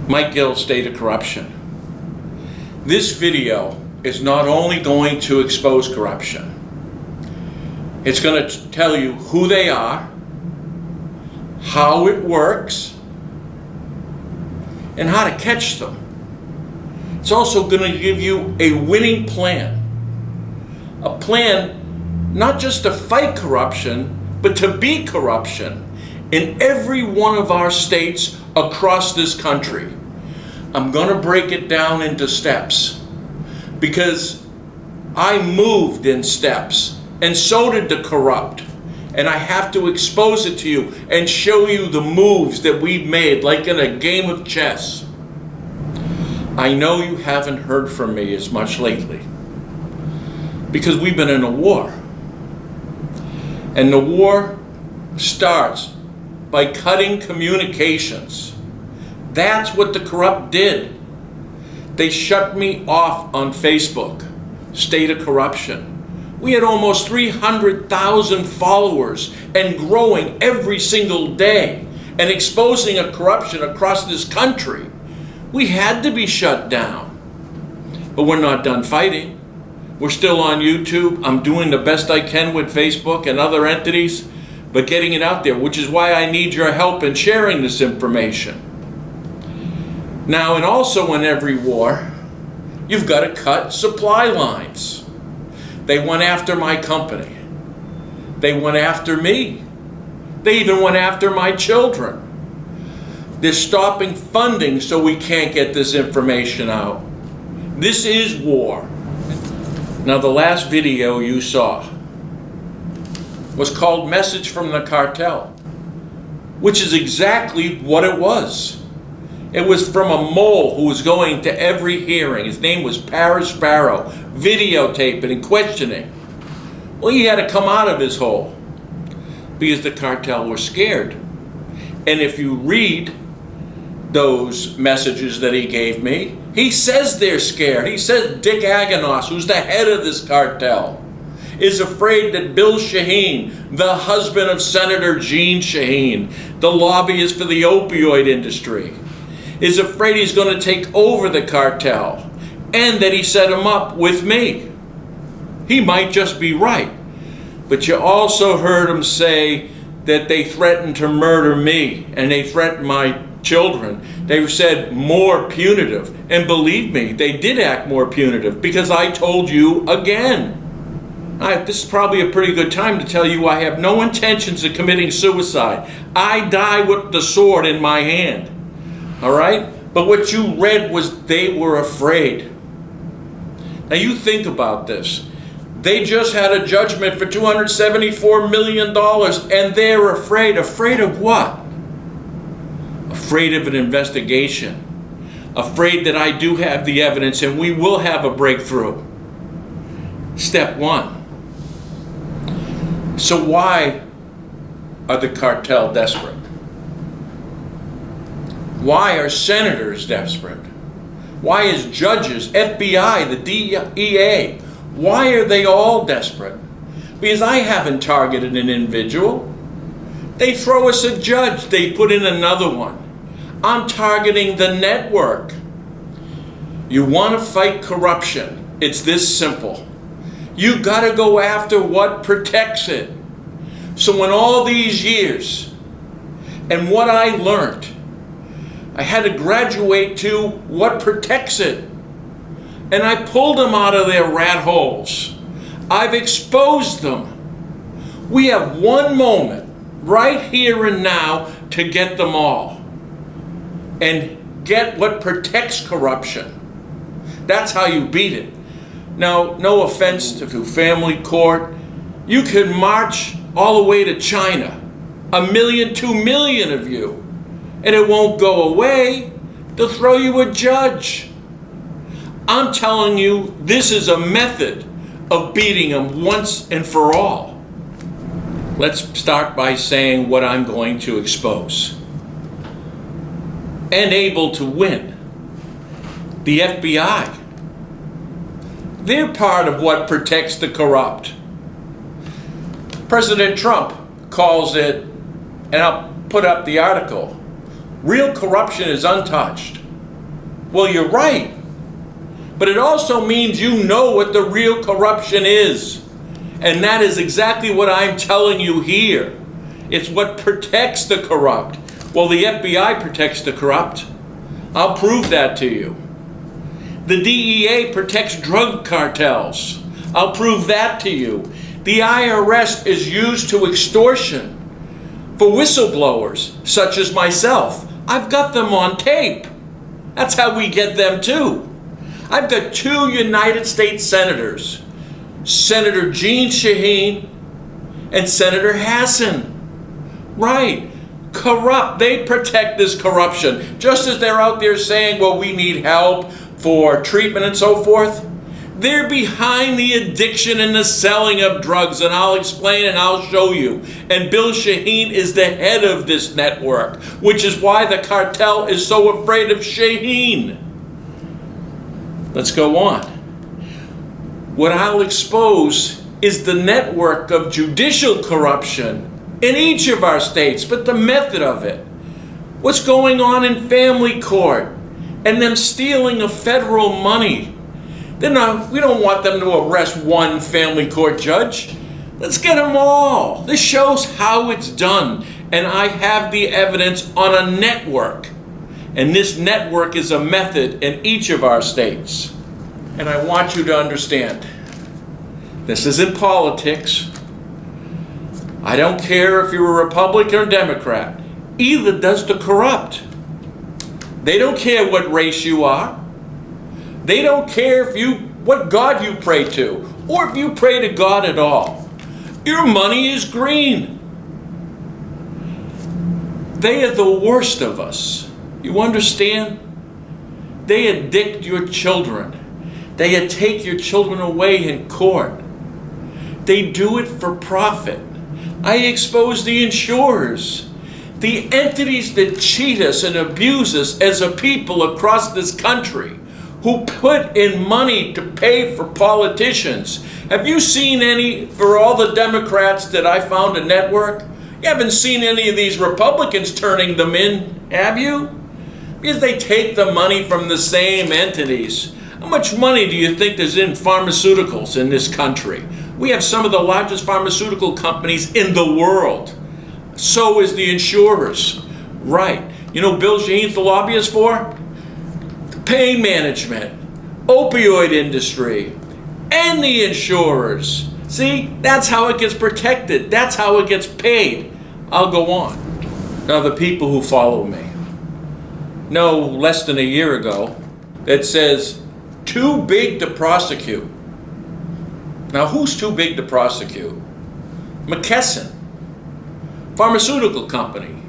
Mike Gill, State of Corruption. This video is not only going to expose corruption, it's going to tell you who they are, how it works, and how to catch them. It's also going to give you a winning plan. A plan not just to fight corruption, but to beat corruption in every one of our states across this country. I'm going to break it down into steps because I moved in steps, and so did the corrupt. And I have to expose it to you and show you the moves that we've made, like in a game of chess. I know you haven't heard from me as much lately because we've been in a war. And the war starts by cutting communications. That's what the corrupt did. They shut me off on Facebook, State of Corruption. We had almost 300,000 followers and growing every single day and exposing a corruption across this country. We had to be shut down. But we're not done fighting. We're still on YouTube. I'm doing the best I can with Facebook and other entities, but getting it out there, which is why I need your help in sharing this information. Now, and also in every war, you've got to cut supply lines. They went after my company. They went after me. They even went after my children. They're stopping funding so we can't get this information out. This is war. Now, the last video you saw was called Message from the Cartel, which is exactly what it was. It was from a mole who was going to every hearing. His name was Paris Sparrow, videotaping and questioning. Well, he had to come out of his hole because the cartel were scared. And if you read those messages that he gave me, he says they're scared. He says Dick Aganos, who's the head of this cartel, is afraid that Bill Shaheen, the husband of Senator Jeanne Shaheen, the lobbyist for the opioid industry, is afraid he's going to take over the cartel and that he set him up with me. He might just be right. But you also heard him say that they threatened to murder me and they threatened my children. They said more punitive. And believe me, they did act more punitive because I told you again. This is probably a pretty good time to tell you I have no intentions of committing suicide. I die with the sword in my hand. All right? But what you read was they were afraid. Now you think about this. They just had a judgment for $274 million and they're afraid. Afraid of what? Afraid of an investigation. Afraid that I do have the evidence and we will have a breakthrough. Step one. So why are the cartel desperate? Why are senators desperate? Why is judges, FBI, the DEA, why are they all desperate? Because I haven't targeted an individual. They throw us a judge, they put in another one. I'm targeting the network. You want to fight corruption, it's this simple. You got to go after what protects it. So in all these years, and what I learned, I had to graduate to what protects it. And I pulled them out of their rat holes. I've exposed them. We have one moment, right here and now, to get them all. And get what protects corruption. That's how you beat it. Now, no offense to family court, you can march all the way to China, 1 million, 2 million of you, and it won't go away. They'll throw you a judge. I'm telling you, this is a method of beating them once and for all. Let's start by saying what I'm going to expose. And able to win. The FBI. They're part of what protects the corrupt. President Trump calls it, and I'll put up the article, real corruption is untouched. Well, you're right. But it also means you know what the real corruption is. And that is exactly what I'm telling you here. It's what protects the corrupt. Well, the FBI protects the corrupt. I'll prove that to you. The DEA protects drug cartels. I'll prove that to you. The IRS is used to extortion for whistleblowers, such as myself. I've got them on tape. That's how we get them too. I've got 2 United States senators, Senator Jeanne Shaheen and Senator Hassan. Right. Corrupt. They protect this corruption. Just as they're out there saying, well, we need help for treatment and so forth. They're behind the addiction and the selling of drugs, and I'll explain and I'll show you. And Bill Shaheen is the head of this network, which is why the cartel is so afraid of Shaheen. Let's go on. What I'll expose is the network of judicial corruption in each of our states, but the method of it. What's going on in family court and them stealing of federal money. We don't want them to arrest one family court judge. Let's get them all. This shows how it's done. And I have the evidence on a network. And this network is a method in each of our states. And I want you to understand, this isn't politics. I don't care if you're a Republican or Democrat. Either does the corrupt. They don't care what race you are. They don't care what God you pray to, or if you pray to God at all. Your money is green. They are the worst of us. You understand? They addict your children. They take your children away in court. They do it for profit. I expose the insurers, the entities that cheat us and abuse us as a people across this country, who put in money to pay for politicians. Have you seen any, for all the Democrats that I found a network? You haven't seen any of these Republicans turning them in, have you? Because they take the money from the same entities. How much money do you think there's in pharmaceuticals in this country? We have some of the largest pharmaceutical companies in the world. So is the insurers. Right. You know Bill Shaheen's the lobbyist for? Pain management, opioid industry, and the insurers. See, that's how it gets protected. That's how it gets paid. I'll go on. Now, the people who follow me know less than a year ago that says, too big to prosecute. Now, who's too big to prosecute? McKesson, pharmaceutical company.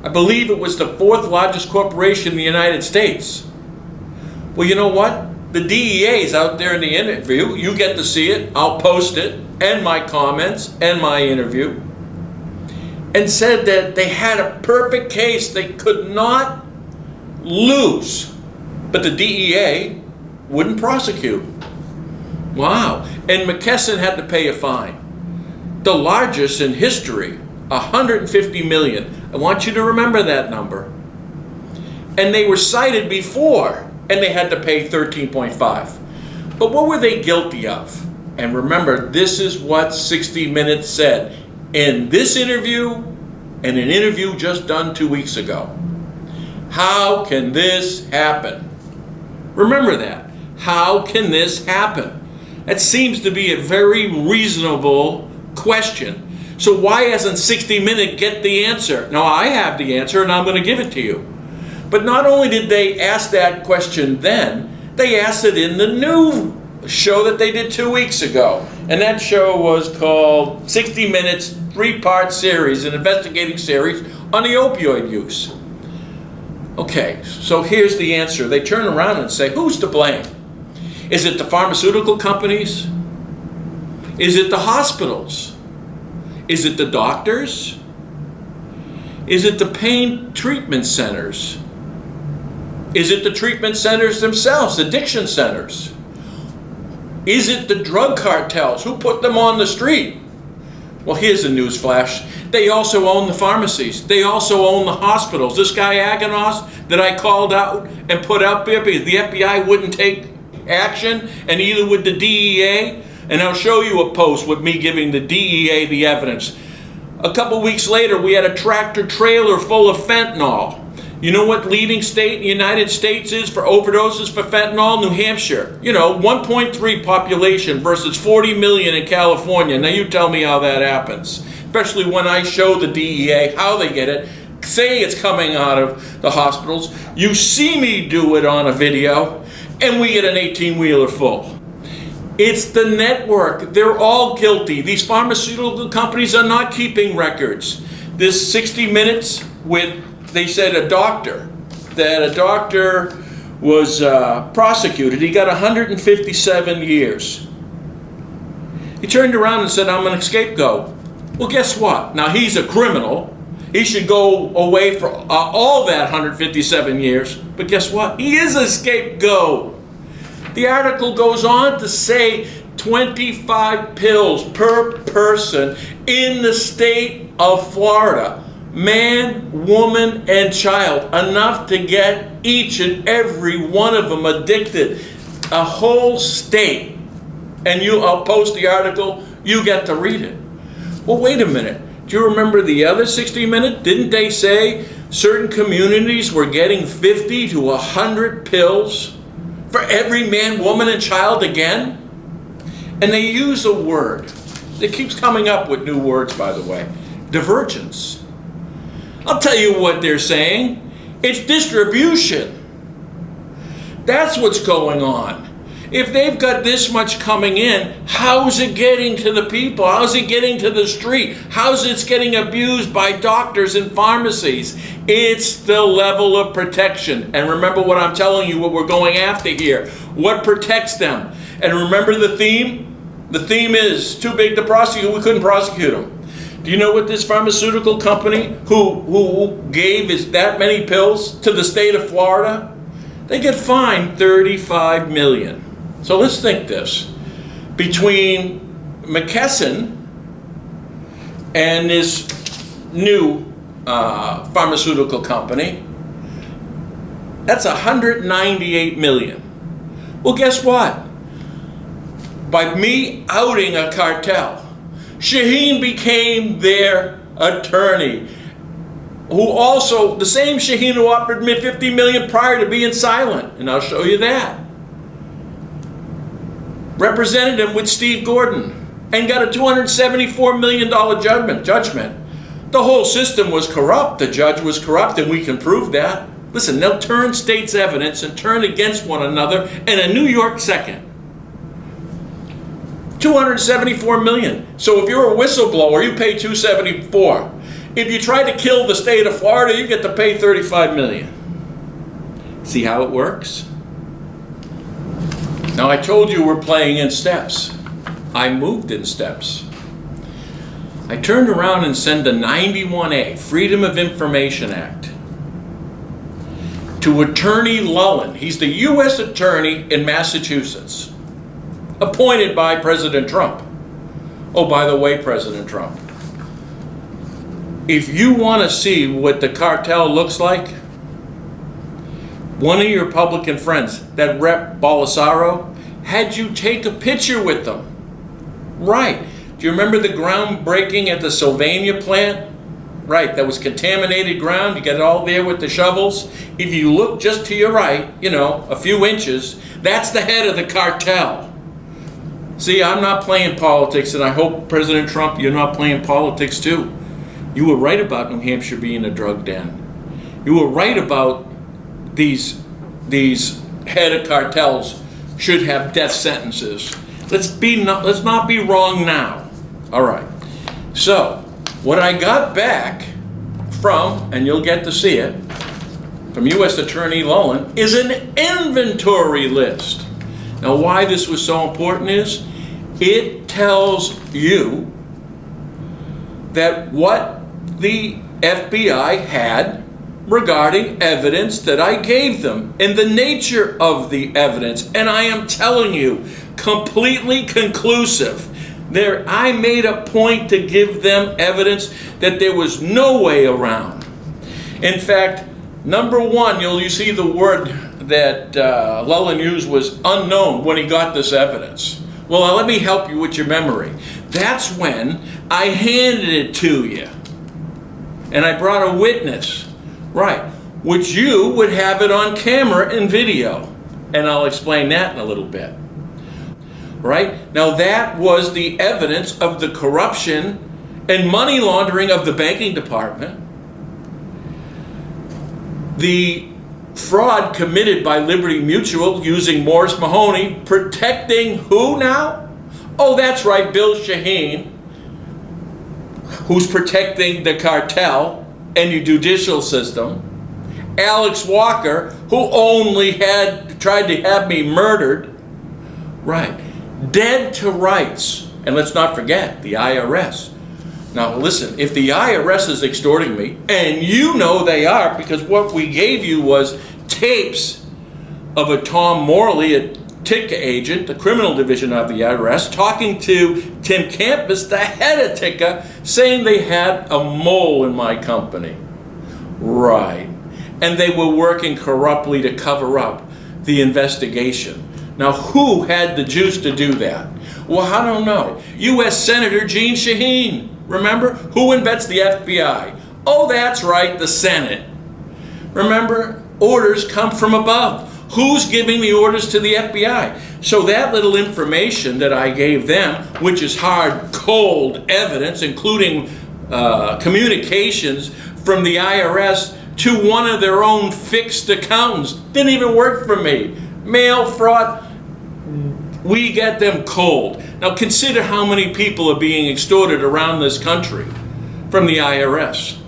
I believe it was the 4th largest corporation in the United States. Well, you know what? The DEA is out there in the interview. You get to see it. I'll post it, and my comments, and my interview. And said that they had a perfect case. They could not lose. But the DEA wouldn't prosecute. Wow. And McKesson had to pay a fine. The largest in history, $150 million. I want you to remember that number. And they were cited before, and they had to pay 13.5. But what were they guilty of? And remember, this is what 60 Minutes said in this interview and an interview just done 2 weeks ago. How can this happen? Remember that. How can this happen? That seems to be a very reasonable question. So why hasn't 60 Minutes get the answer? Now, I have the answer, and I'm going to give it to you. But not only did they ask that question then, they asked it in the new show that they did 2 weeks ago. And that show was called 60 Minutes, 3-part series, an investigating series on the opioid use. Okay, so here's the answer. They turn around and say, who's to blame? Is it the pharmaceutical companies? Is it the hospitals? Is it the doctors? Is it the pain treatment centers? Is it the treatment centers themselves, addiction centers? Is it the drug cartels? Who put them on the street? Well, here's a news flash. They also own the pharmacies. They also own the hospitals. This guy Aganos that I called out and put out there because the FBI wouldn't take action, and neither would the DEA. And I'll show you a post with me giving the DEA the evidence. A couple weeks later, we had a tractor trailer full of fentanyl. You know what leading state in the United States is for overdoses for fentanyl? New Hampshire. 1.3 population versus 40 million in California. Now you tell me how that happens. Especially when I show the DEA how they get it. Say it's coming out of the hospitals. You see me do it on a video, and we get an 18-wheeler full. It's the network. They're all guilty. These pharmaceutical companies are not keeping records. This 60 Minutes with, they said a doctor was prosecuted. He got 157 years. He turned around and said, I'm an scapegoat. Well, guess what? Now he's a criminal. He should go away for all that 157 years. But guess what? He is a scapegoat. The article goes on to say 25 pills per person in the state of Florida. Man, woman, and child. Enough to get each and every one of them addicted. A whole state. And I'll post the article. You get to read it. Well, wait a minute. Do you remember the other 60 Minutes? Didn't they say certain communities were getting 50 to 100 pills for every man, woman, and child again? And they use a word. It keeps coming up with new words, by the way. Divergence. I'll tell you what they're saying. It's distribution. That's what's going on. If they've got this much coming in, how's it getting to the people? How's it getting to the street? How's it getting abused by doctors and pharmacies? It's the level of protection. And remember what I'm telling you, what we're going after here. What protects them? And remember the theme? The theme is too big to prosecute. We couldn't prosecute them. Do you know what this pharmaceutical company who gave that many pills to the state of Florida? They get fined $35 million. So let's think this. Between McKesson and this new pharmaceutical company, that's $198 million. Well, guess what? By me outing a cartel, Shaheen became their attorney, who also, the same Shaheen who offered me $50 million prior to being silent, and I'll show you that. Represented him with Steve Gordon and got a $274 million judgment. The whole system was corrupt. The judge was corrupt, and we can prove that. Listen, they'll turn state's evidence and turn against one another in a New York second. $274 million. So if you're a whistleblower, you pay $274. If you try to kill the state of Florida, you get to pay $35 million. See how it works? Now, I told you we're playing in steps. I moved in steps. I turned around and sent a 91A, Freedom of Information Act, to Attorney Lullen. He's the U.S. Attorney in Massachusetts, appointed by President Trump. Oh, by the way, President Trump, if you want to see what the cartel looks like, one of your Republican friends, that Rep. Balisaro, had you take a picture with them. Right. Do you remember the groundbreaking at the Sylvania plant? Right, that was contaminated ground. You get it all there with the shovels. If you look just to your right, a few inches, that's the head of the cartel. See, I'm not playing politics, and I hope, President Trump, you're not playing politics too. You were right about New Hampshire being a drug den. You were right about these head of cartels should have death sentences. Let's not be wrong now. All right. So what I got back from, and you'll get to see it, from U.S. Attorney Lullen, is an inventory list. Now, why this was so important is it tells you that what the FBI had regarding evidence that I gave them and the nature of the evidence. And I am telling you, completely conclusive. I made a point to give them evidence that there was no way around. In fact, number one, you see the word that Llewellyn used was unknown when he got this evidence. Well, let me help you with your memory. That's when I handed it to you. And I brought a witness, right, which you would have it on camera and video. And I'll explain that in a little bit. Right? Now that was the evidence of the corruption and money laundering of the banking department. The fraud committed by Liberty Mutual using Morris Mahoney, protecting who now? Oh, that's right, Bill Shaheen, who's protecting the cartel and the judicial system. Alex Walker, who only tried to have me murdered. Right. Dead to rights. And let's not forget the IRS. Now listen, if the IRS is extorting me, and you know they are, because what we gave you was tapes of a Tom Morley, a TICA agent, the criminal division of the IRS, talking to Tim Campus, the head of TICA, saying they had a mole in my company. Right. And they were working corruptly to cover up the investigation. Now, who had the juice to do that? Well, I don't know. U.S. Senator Jeanne Shaheen. Remember? Who invents the FBI? Oh, that's right, the Senate. Remember? Orders come from above. Who's giving the orders to the FBI? So that little information that I gave them, which is hard, cold evidence, including communications from the IRS to one of their own fixed accountants, didn't even work for me. Mail fraud, we get them cold. Now consider how many people are being extorted around this country from the IRS.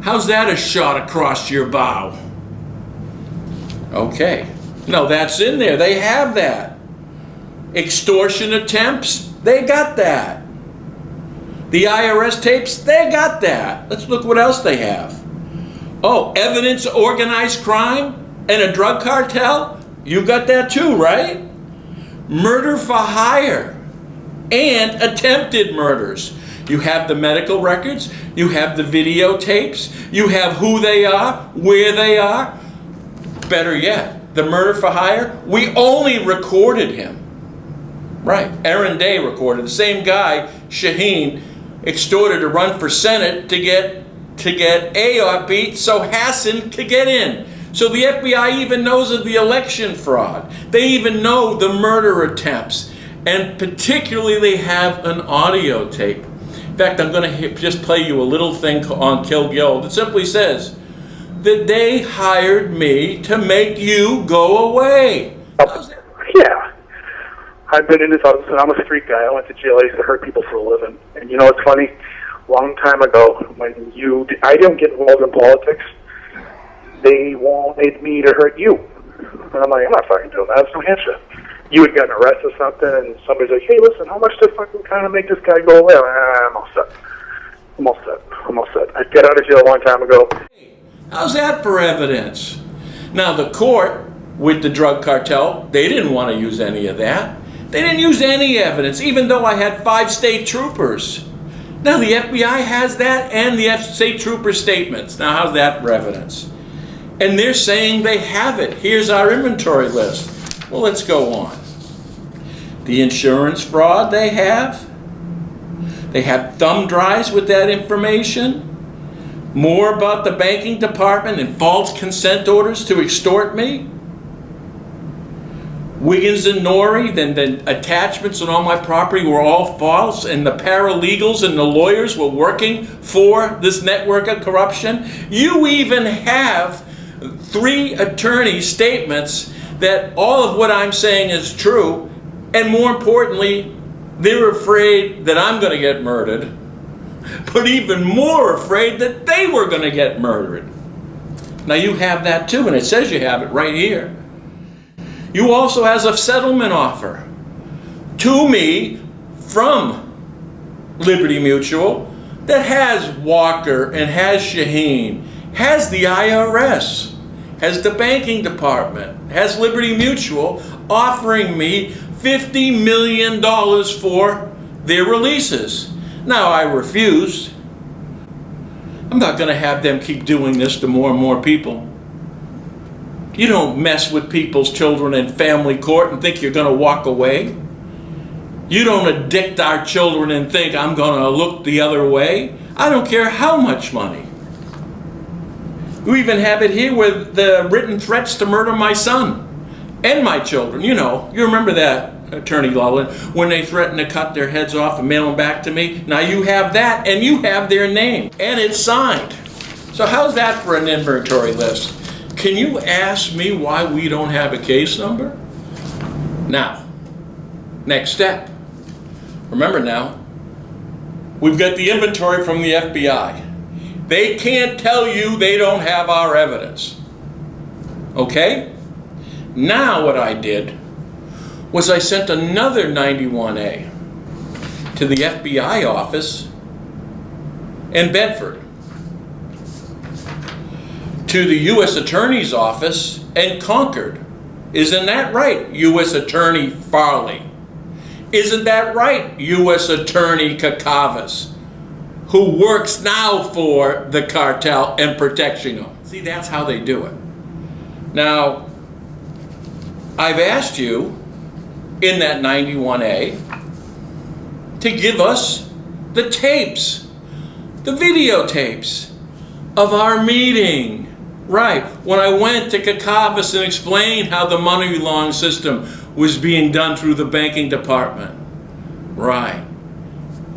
How's that a shot across your bow? Okay. No, that's in there. They have that. Extortion attempts, they got that. The IRS tapes, they got that. Let's look what else they have. Oh, evidence of organized crime and a drug cartel? You got that too, right? Murder for hire and attempted murders. You have the medical records, you have the videotapes, you have who they are, where they are. Better yet, the murder for hire, we only recorded him. Right, Aaron Day recorded. The same guy, Shaheen, extorted to run for Senate to get Ayotte beat so Hassan could get in. So the FBI even knows of the election fraud. They even know the murder attempts. And particularly they have an audio tape. In fact, I'm going to just play you a little thing on Gill that simply says that they hired me to make you go away. Yeah. I've been in this office, and I'm a street guy. I went to jail. I used to hurt people for a living. And you know what's funny? Long time ago, when I didn't get involved in politics, they wanted me to hurt you. And I'm like, I'm not fucking doing that. It's New Hampshire. You would get an arrest or something, and somebody's like, hey, listen, how much to fucking kind of make this guy go away? I'm all set. I'm all set. I got out of jail a long time ago. How's that for evidence? Now, the court with the drug cartel, they didn't want to use any of that. They didn't use any evidence, even though I had 5 state troopers. Now, the FBI has that and the state trooper statements. Now, how's that for evidence? And they're saying they have it. Here's our inventory list. Well, let's go on. The insurance fraud they have. They have thumb drives with that information. More about the banking department and false consent orders to extort me. Wiggins and Norrie, then the attachments on all my property were all false, and the paralegals and the lawyers were working for this network of corruption. You even have 3 attorney statements that all of what I'm saying is true, and more importantly, they're afraid that I'm going to get murdered, but even more afraid that they were going to get murdered. Now you have that too, and it says you have it right here. You also has a settlement offer to me from Liberty Mutual that has Walker and has Shaheen, has the IRS, has the banking department, has Liberty Mutual offering me $50 million for their releases. Now, I refused. I'm not going to have them keep doing this to more and more people. You don't mess with people's children in family court and think you're going to walk away. You don't addict our children and think I'm going to look the other way. I don't care how much money. We even have it here with the written threats to murder my son and my children. You know, you remember that, Attorney Llewellyn, when they threatened to cut their heads off and mail them back to me. Now you have that, and you have their name, and it's signed. So how's that for an inventory list? Can you ask me why we don't have a case number? Now, next step. Remember now, we've got the inventory from the FBI. They can't tell you they don't have our evidence. Okay? Now what I did was I sent another 91A to the FBI office in Bedford, to the U.S. Attorney's office in Concord. Isn't that right, U.S. Attorney Farley? Isn't that right, U.S. Attorney Kakavas, who works now for the cartel and protecting them? See, that's how they do it. Now, I've asked you in that 91A to give us the tapes, the videotapes of our meeting. Right, when I went to Kakavas and explained how the money laundering system was being done through the banking department. Right.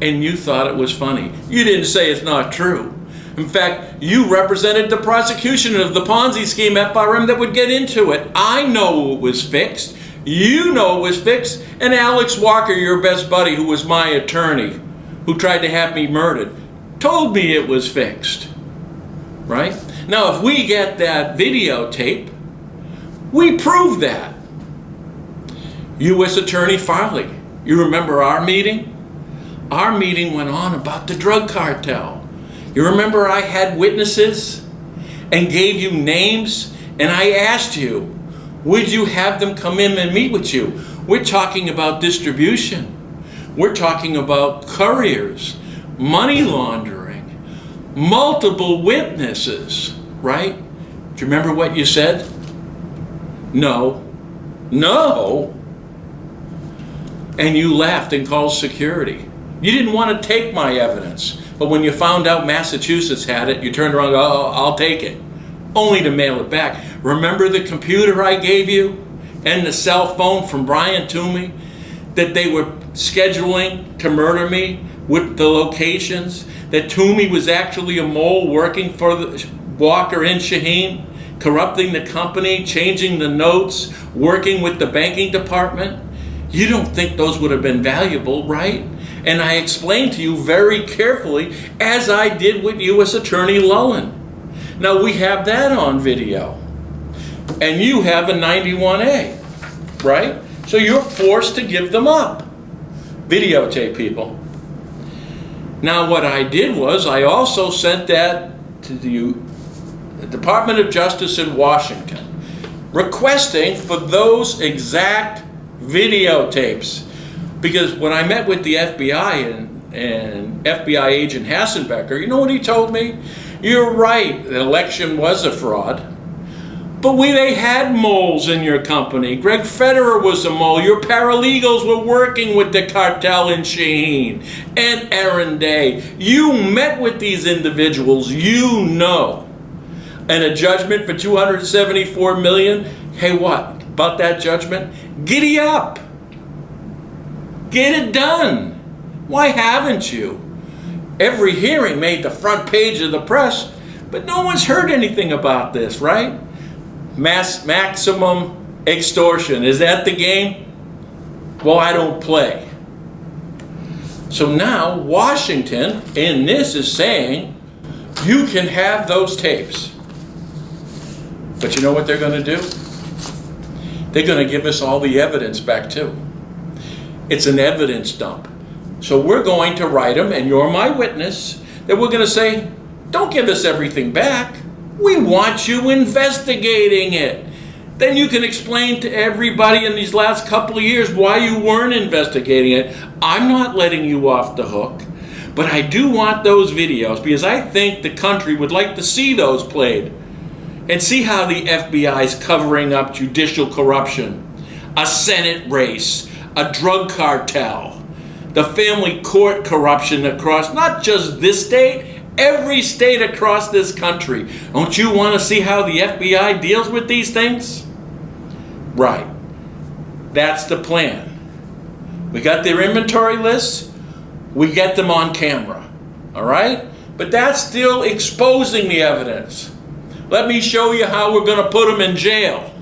And you thought it was funny. You didn't say it's not true. In fact, you represented the prosecution of the Ponzi scheme FRM that would get into it. I know it was fixed. You know it was fixed. And Alex Walker, your best buddy, who was my attorney, who tried to have me murdered, told me it was fixed. Right? Now, if we get that videotape, we prove that. U.S. Attorney Farley, you remember our meeting? Our meeting went on about the drug cartel. You remember I had witnesses and gave you names, and I asked you, would you have them come in and meet with you? We're talking about distribution. We're talking about couriers, money laundering, multiple witnesses, right? Do you remember what you said? No. No. And you laughed and called security. You didn't want to take my evidence, but when you found out Massachusetts had it, you turned around and go, oh, I'll take it, only to mail it back. Remember the computer I gave you and the cell phone from Brian Toomey that they were scheduling to murder me with the locations, that Toomey was actually a mole working for the Walker and Shaheen, corrupting the company, changing the notes, working with the banking department? You don't think those would have been valuable, right? And I explained to you very carefully, as I did with U.S. Attorney Llewellyn. Now we have that on video. And you have a 91A, right? So you're forced to give them up. Videotape, people. Now what I did was I also sent that to the Department of Justice in Washington, requesting for those exact videotapes. Because when I met with the FBI and FBI agent Hassenbecker, you know what he told me? You're right, the election was a fraud. But they had moles in your company. Greg Federer was a mole. Your paralegals were working with the cartel in Shaheen and Aaron Day. You met with these individuals, you know. And a judgment for $274 million? Hey, what? About that judgment? Giddy up! Get it done! Why haven't you? Every hearing made the front page of the press, but no one's heard anything about this, right? Maximum extortion. Is that the game? Well, I don't play. So now Washington in this is saying you can have those tapes. But you know what they're going to do? They're going to give us all the evidence back too. It's an evidence dump. So we're going to write them, and you're my witness, that we're going to say, don't give us everything back. We want you investigating it. then you can explain to everybody in these last couple of years why you weren't investigating it. I'm not letting you off the hook, but I do want those videos because I think the country would like to see those played and see how the FBI is covering up judicial corruption, a Senate race, a drug cartel, the family court corruption across not just this state, every state across this country. Don't you want to see how the FBI deals with these things? Right. That's the plan. We got their inventory lists. We get them on camera. All right? But that's still exposing the evidence. Let me show you how we're going to put them in jail.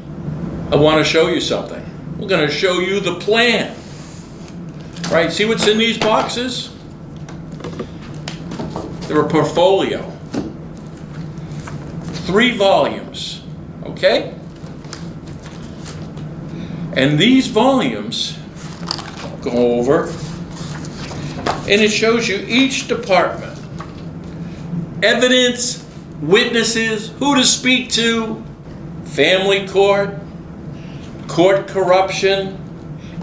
I want to show you something. We're going to show you the plan. Right? See what's in these boxes? They're a portfolio. 3 volumes. Okay? And these volumes go over, and it shows you each department. Evidence, witnesses, who to speak to, family court, court corruption,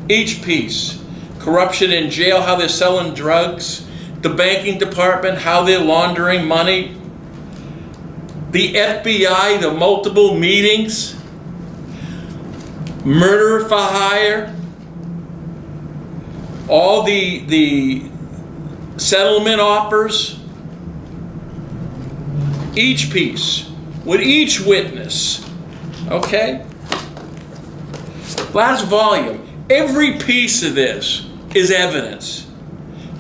each piece. Corruption in jail, how they're selling drugs, the banking department, how they're laundering money, the FBI, the multiple meetings, murder for hire, all the settlement offers, each piece, with each witness, okay? Last volume, every piece of this is evidence.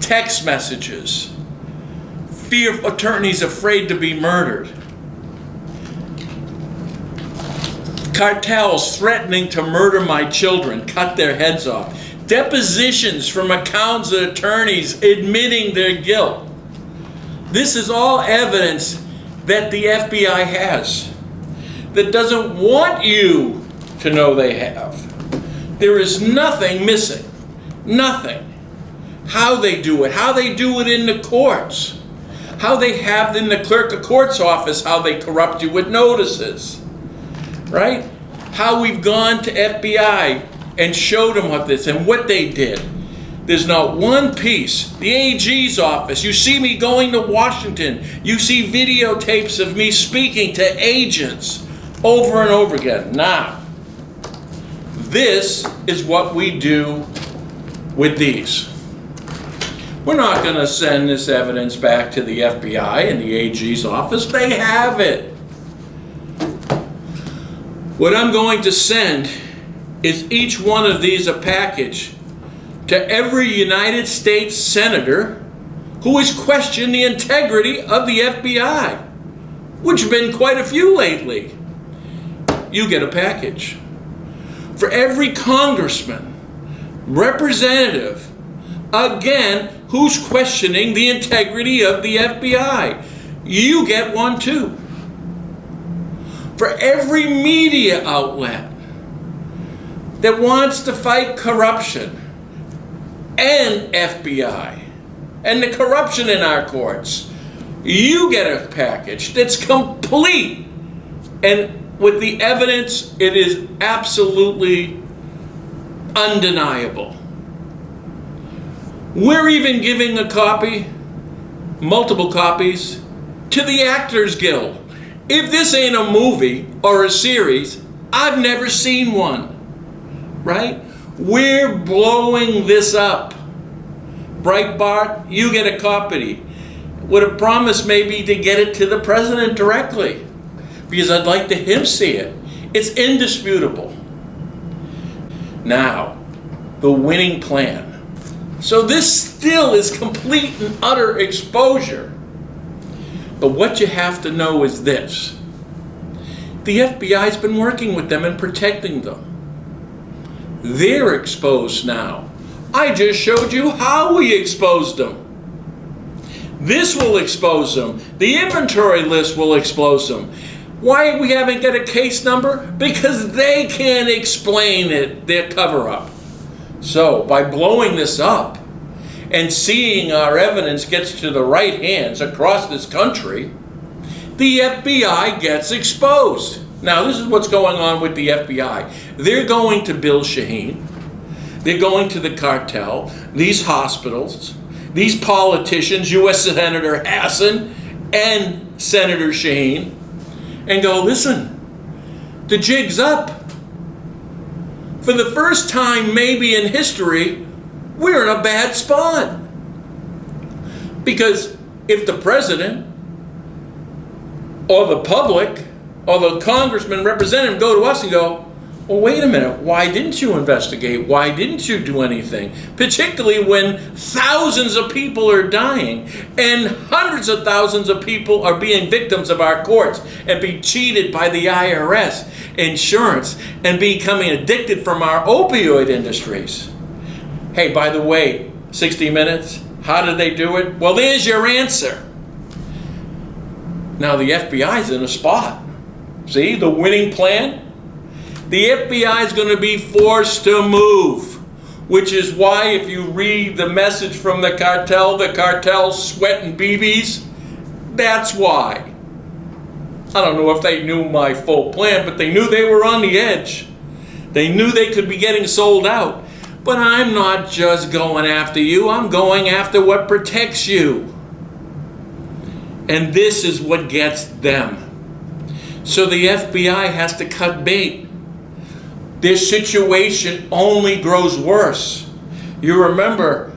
Text messages, fear of attorneys afraid to be murdered, cartels threatening to murder my children, cut their heads off, depositions from accounts of attorneys admitting their guilt. This is all evidence that the FBI has that doesn't want you to know they have. There is nothing missing. Nothing. How they do it in the courts, how they have in the clerk of court's office, how they corrupt you with notices, right? How we've gone to FBI and showed them what this and what they did. There's not one piece. The AG's office, you see me going to Washington, you see videotapes of me speaking to agents over and over again. Now, this is what we do with these. We're not going to send this evidence back to the FBI and the AG's office. They have it. What I'm going to send is each one of these a package to every United States senator who has questioned the integrity of the FBI, which have been quite a few lately. You get a package. For every congressman, representative, again, who's questioning the integrity of the FBI, you get one too. For every media outlet that wants to fight corruption and FBI and the corruption in our courts, you get a package that's complete. And with the evidence, it is absolutely undeniable. We're even giving a copy, multiple copies, to the Actors Guild. If this ain't a movie or a series, I've never seen one, right? We're blowing this up. Breitbart, you get a copy. With a promise maybe to get it to the president directly, because I'd like to him see it. It's indisputable. Now, the winning plan. So this still is complete and utter exposure. But what you have to know is this. The FBI's been working with them and protecting them. They're exposed now. I just showed you how we exposed them. This will expose them. The inventory list will expose them. Why we haven't got a case number? Because they can't explain it, their cover-up. So by blowing this up and seeing our evidence gets to the right hands across this country, the FBI gets exposed. Now, this is what's going on with the FBI. They're going to Bill Shaheen. They're going to the cartel, these hospitals, these politicians, U.S. Senator Hassan and Senator Shaheen, and go, listen, the jig's up. For the first time maybe in history, we're in a bad spot. Because if the president or the public or the congressman, representative go to us and go, well, wait a minute, why didn't you investigate? Why didn't you do anything? Particularly when thousands of people are dying and hundreds of thousands of people are being victims of our courts and being cheated by the IRS, insurance, and becoming addicted from our opioid industries. Hey, by the way, 60 Minutes, how did they do it? Well, there's your answer. Now the FBI's in a spot. See, the winning plan? The FBI is going to be forced to move, which is why if you read the message from the cartel's sweating BBs, that's why. I don't know if they knew my full plan, but they knew they were on the edge. They knew they could be getting sold out. But I'm not just going after you, I'm going after what protects you. And this is what gets them. So the FBI has to cut bait. Their situation only grows worse. You remember,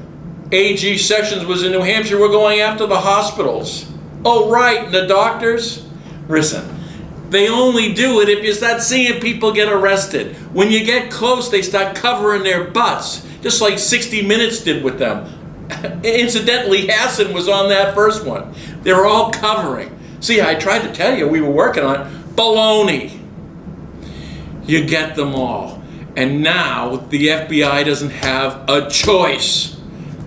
AG Sessions was in New Hampshire, we're going after the hospitals. Oh, right, and the doctors? Listen, they only do it if you start seeing people get arrested. When you get close, they start covering their butts, just like 60 Minutes did with them. Incidentally, Hassan was on that first one. They were all covering. See, I tried to tell you we were working on it. Baloney. You get them all. And now the FBI doesn't have a choice.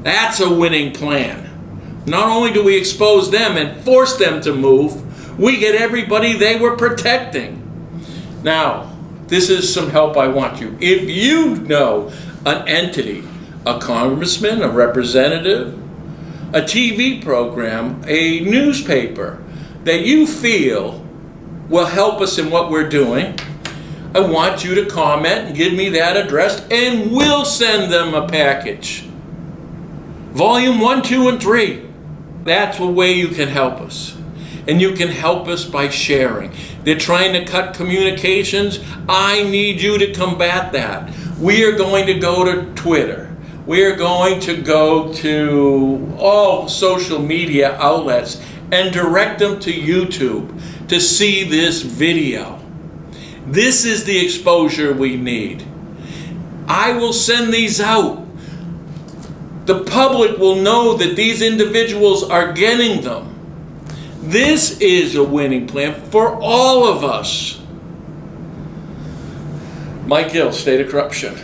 That's a winning plan. Not only do we expose them and force them to move, we get everybody they were protecting. Now, this is some help I want you. If you know an entity, a congressman, a representative, a TV program, a newspaper that you feel will help us in what we're doing, I want you to comment and give me that address and we'll send them a package. Volume 1, 2, and 3. That's the way you can help us. And you can help us by sharing. They're trying to cut communications. I need you to combat that. We are going to go to Twitter. We are going to go to all social media outlets and direct them to YouTube to see this video. This is the exposure we need. I will send these out. The public will know that these individuals are getting them. This is a winning plan for all of us. Mike Gill, State of Corruption.